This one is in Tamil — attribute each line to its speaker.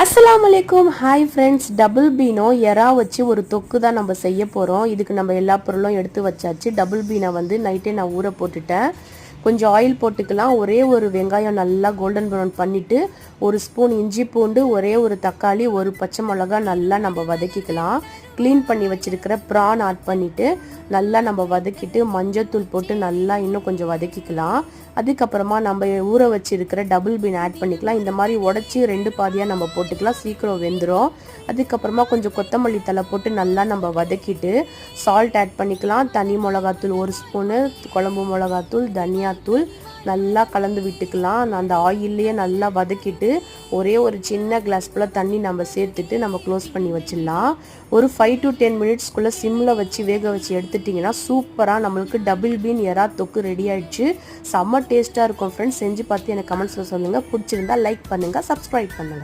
Speaker 1: அஸ்ஸலாமுஅலைக்கும். ஹாய் ஃப்ரெண்ட்ஸ், டபுள் பீனோ எறா வச்சு ஒரு தொக்கு தான் நம்ம செய்ய போகிறோம். இதுக்கு நம்ம எல்லா பொருளும் எடுத்து வச்சாச்சு. டபுள் பீனை வந்து நைட்டே நான் ஊற போட்டுட்டேன். கொஞ்சம் ஆயில் போட்டுக்கலாம். ஒரே ஒரு வெங்காயம் நல்லா கோல்டன் ப்ரௌன் பண்ணிவிட்டு, ஒரு ஸ்பூன் இஞ்சி பூண்டு, ஒரே ஒரு தக்காளி, ஒரு பச்சை மிளகா நல்லா நம்ம வதக்கிக்கலாம். க்ளீன் பண்ணி வச்சுருக்கிற ப்ரான் ஆட் பண்ணிவிட்டு நல்லா நம்ம வதக்கிட்டு மஞ்சத்தூள் போட்டு நல்லா இன்னும் கொஞ்சம் வதக்கிக்கலாம். அதுக்கப்புறமா நம்ம ஊற வச்சுருக்கிற டபுள் பீன் ஆட் பண்ணிக்கலாம். இந்த மாதிரி உடச்சி 2 பாதியாக நம்ம போட்டுக்கலாம், சீக்கிரம் வெந்துடும். அதுக்கப்புறமா கொஞ்சம் கொத்தமல்லி தழை போட்டு நல்லா நம்ம வதக்கிட்டு சால்ட் ஆட் பண்ணிக்கலாம். தனி மிளகாத்தூள் 1 ஸ்பூனு, குழம்பு மிளகாத்தூள், தனியாத்தூள் நல்லா கலந்து விட்டுக்கலாம். அந்த ஆயில்லையே நல்லா வதக்கிட்டு ஒரே ஒரு சின்ன கிளாஸ் போல் தண்ணி நம்ம சேர்த்துட்டு நம்ம க்ளோஸ் பண்ணி வச்சிடலாம். ஒரு 5 to 10 மினிட்ஸ்க்குள்ளே சிம்மில் வச்சு வேக வச்சு எடுத்துட்டிங்கன்னா சூப்பராக நம்மளுக்கு டபுள் பீன் எறா தொக்கு ரெடி ஆகிடுச்சு. செம்ம டேஸ்ட்டாக இருக்கும் ஃப்ரெண்ட்ஸ். செஞ்சு பார்த்து எனக்கு கமெண்ட்ஸில் சொல்லுங்கள். பிடிச்சிருந்தா லைக் பண்ணுங்கள், சப்ஸ்கிரைப் பண்ணுங்கள்.